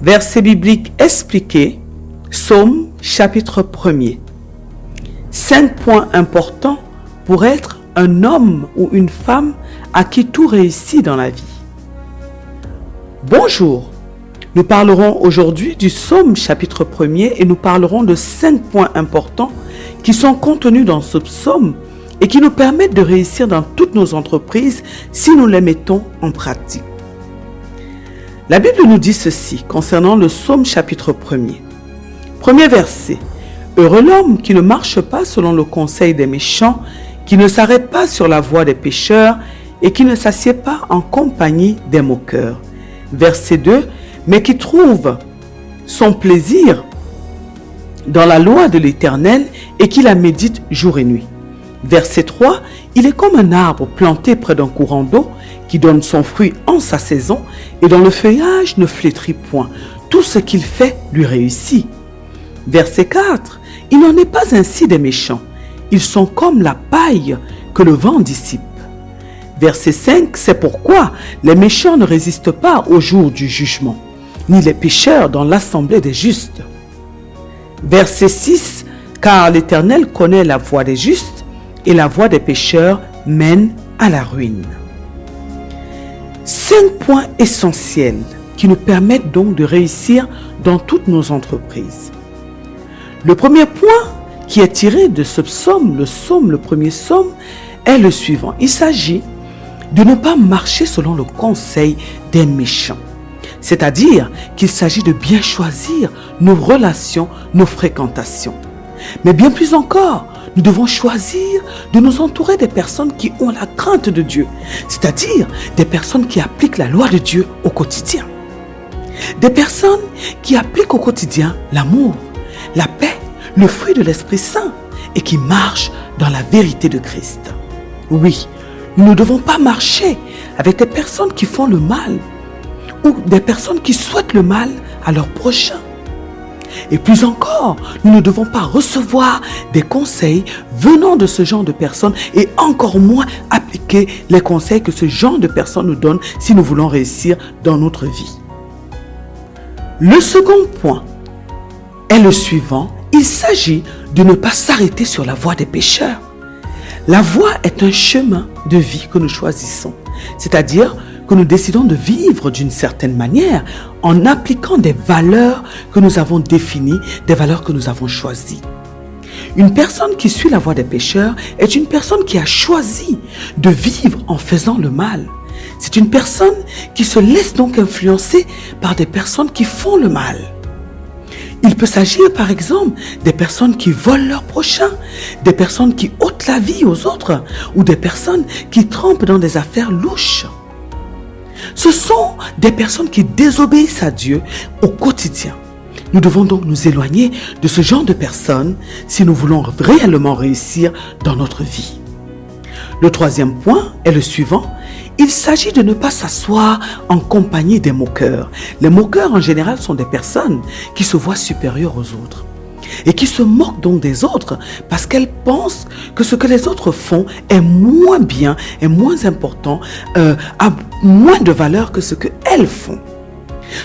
Verset biblique expliqué, Psaume chapitre 1er. 5 points importants pour être un homme ou une femme à qui tout réussit dans la vie. Bonjour, nous parlerons aujourd'hui du Psaume chapitre 1er et nous parlerons de 5 points importants qui sont contenus dans ce psaume et qui nous permettent de réussir dans toutes nos entreprises si nous les mettons en pratique. La Bible nous dit ceci concernant le Psaume chapitre 1er. Premier verset. Heureux l'homme qui ne marche pas selon le conseil des méchants, qui ne s'arrête pas sur la voie des pécheurs et qui ne s'assied pas en compagnie des moqueurs. Verset 2. Mais qui trouve son plaisir dans la loi de l'Éternel et qui la médite jour et nuit. Verset 3. Il est comme un arbre planté près d'un courant d'eau qui donne son fruit en sa saison et dont le feuillage ne flétrit point. Tout ce qu'il fait lui réussit. Verset 4. Il n'en est pas ainsi des méchants. Ils sont comme la paille que le vent dissipe. Verset 5. C'est pourquoi les méchants ne résistent pas au jour du jugement, ni les pécheurs dans l'assemblée des justes. Verset 6. Car l'Éternel connaît la voie des justes et la voie des pécheurs mène à la ruine. 5 points essentiels qui nous permettent donc de réussir dans toutes nos entreprises. Le premier point qui est tiré de ce psaume, le premier psaume, est le suivant. Il s'agit de ne pas marcher selon le conseil des méchants. C'est-à-dire qu'il s'agit de bien choisir nos relations, nos fréquentations. Mais bien plus encore, nous devons choisir de nous entourer des personnes qui ont la crainte de Dieu. C'est-à-dire des personnes qui appliquent la loi de Dieu au quotidien. Des personnes qui appliquent au quotidien l'amour, la paix, le fruit de l'Esprit Saint et qui marchent dans la vérité de Christ. Oui, nous ne devons pas marcher avec des personnes qui font le mal ou des personnes qui souhaitent le mal à leur prochain. Et plus encore, nous ne devons pas recevoir des conseils venant de ce genre de personnes et encore moins appliquer les conseils que ce genre de personnes nous donne si nous voulons réussir dans notre vie. Le second point est le suivant. Il s'agit de ne pas s'arrêter sur la voie des pécheurs. La voie est un chemin de vie que nous choisissons, c'est-à-dire que nous décidons de vivre d'une certaine manière en appliquant des valeurs que nous avons définies, des valeurs que nous avons choisies. Une personne qui suit la voie des pécheurs est une personne qui a choisi de vivre en faisant le mal. C'est une personne qui se laisse donc influencer par des personnes qui font le mal. Il peut s'agir par exemple des personnes qui volent leur prochain, des personnes qui ôtent la vie aux autres ou des personnes qui trempent dans des affaires louches. Ce sont des personnes qui désobéissent à Dieu au quotidien. Nous devons donc nous éloigner de ce genre de personnes si nous voulons réellement réussir dans notre vie. Le troisième point est le suivant. Il s'agit de ne pas s'asseoir en compagnie des moqueurs. Les moqueurs en général sont des personnes qui se voient supérieures aux autres et qui se moquent donc des autres parce qu'elles pensent que ce que les autres font est moins bien, est moins important, a moins de valeur que ce qu'elles font.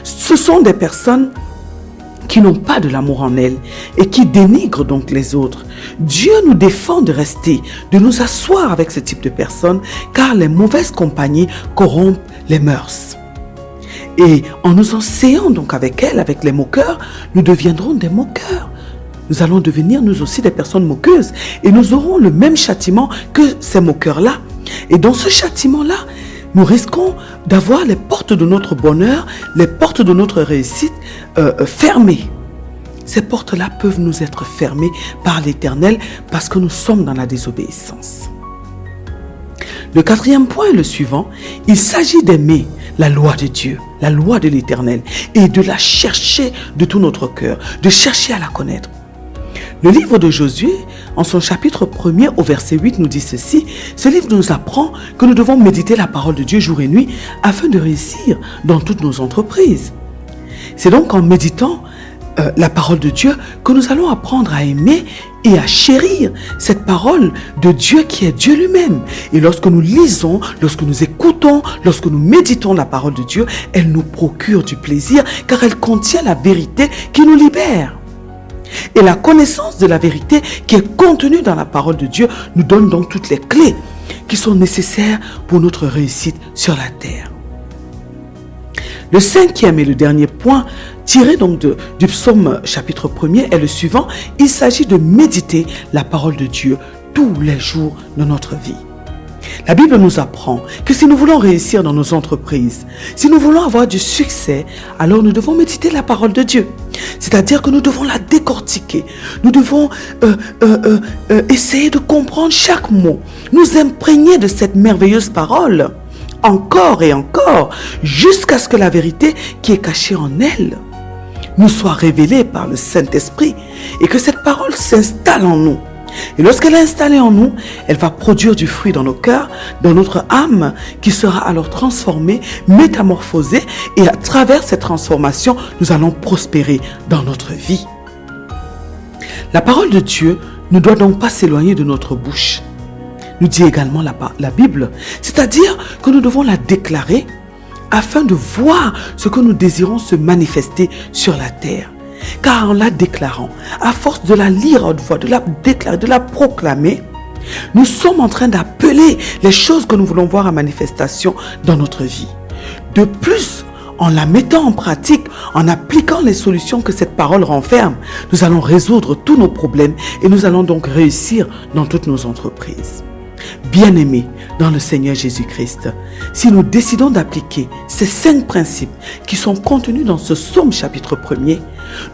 Ce sont des personnes qui n'ont pas de l'amour en elles et qui dénigrent donc les autres. Dieu nous défend de rester, de nous asseoir avec ce type de personnes car les mauvaises compagnies corrompent les mœurs. Et en nous enseignant donc avec elles, avec les moqueurs, nous deviendrons des moqueurs. Nous allons devenir nous aussi des personnes moqueuses et nous aurons le même châtiment que ces moqueurs-là. Et dans ce châtiment-là, nous risquons d'avoir les portes de notre bonheur, les portes de notre réussite fermées. Ces portes-là peuvent nous être fermées par l'Éternel parce que nous sommes dans la désobéissance. Le quatrième point est le suivant. Il s'agit d'aimer la loi de Dieu, la loi de l'Éternel et de la chercher de tout notre cœur, de chercher à la connaître. Le livre de Josué, en son chapitre 1er au verset 8, nous dit ceci. Ce livre nous apprend que nous devons méditer la parole de Dieu jour et nuit afin de réussir dans toutes nos entreprises. C'est donc en méditant la parole de Dieu que nous allons apprendre à aimer et à chérir cette parole de Dieu qui est Dieu lui-même. Et lorsque nous lisons, lorsque nous écoutons, lorsque nous méditons la parole de Dieu, elle nous procure du plaisir car elle contient la vérité qui nous libère. Et la connaissance de la vérité qui est contenue dans la parole de Dieu nous donne donc toutes les clés qui sont nécessaires pour notre réussite sur la terre. Le cinquième et le dernier point, tiré donc du psaume chapitre 1er, est le suivant. Il s'agit de méditer la parole de Dieu tous les jours de notre vie. La Bible nous apprend que si nous voulons réussir dans nos entreprises, si nous voulons avoir du succès, alors nous devons méditer la parole de Dieu. C'est-à-dire que nous devons la décortiquer. Nous devons essayer de comprendre chaque mot, nous imprégner de cette merveilleuse parole, encore et encore, jusqu'à ce que la vérité qui est cachée en elle nous soit révélée par le Saint-Esprit et que cette parole s'installe en nous. Et lorsqu'elle est installée en nous, elle va produire du fruit dans nos cœurs, dans notre âme, qui sera alors transformée, métamorphosée, et à travers cette transformation, nous allons prospérer dans notre vie. La parole de Dieu ne doit donc pas s'éloigner de notre bouche, nous dit également la Bible, c'est-à-dire que nous devons la déclarer afin de voir ce que nous désirons se manifester sur la terre. Car en la déclarant, à force de la lire à haute voix, de la déclarer, de la proclamer, nous sommes en train d'appeler les choses que nous voulons voir en manifestation dans notre vie. De plus, en la mettant en pratique, en appliquant les solutions que cette parole renferme, nous allons résoudre tous nos problèmes et nous allons donc réussir dans toutes nos entreprises. Bien-aimés dans le Seigneur Jésus-Christ, si nous décidons d'appliquer ces 5 principes qui sont contenus dans ce psaume chapitre 1er,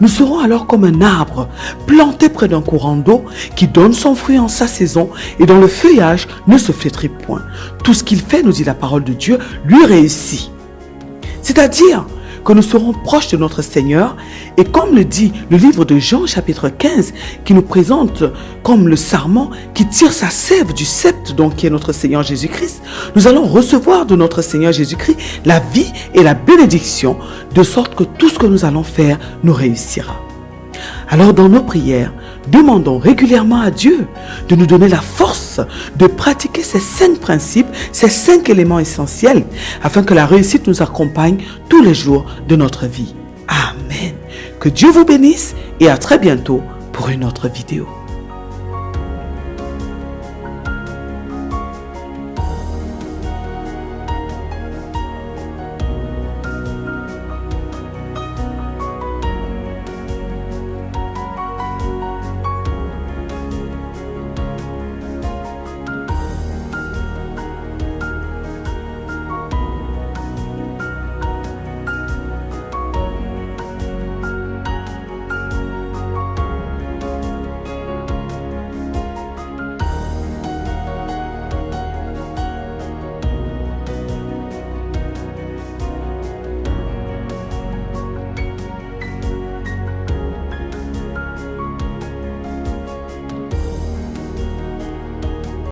nous serons alors comme un arbre planté près d'un courant d'eau qui donne son fruit en sa saison et dont le feuillage ne se flétrit point. Tout ce qu'il fait, nous dit la parole de Dieu, lui réussit. C'est-à-dire que nous serons proches de notre Seigneur et comme le dit le livre de Jean chapitre 15 qui nous présente comme le sarment qui tire sa sève du sceptre donc qui est notre Seigneur Jésus-Christ, nous allons recevoir de notre Seigneur Jésus-Christ la vie et la bénédiction de sorte que tout ce que nous allons faire nous réussira. Alors dans nos prières, demandons régulièrement à Dieu de nous donner la force de pratiquer ces 5 principes, ces 5 éléments essentiels, afin que la réussite nous accompagne tous les jours de notre vie. Amen. Que Dieu vous bénisse et à très bientôt pour une autre vidéo.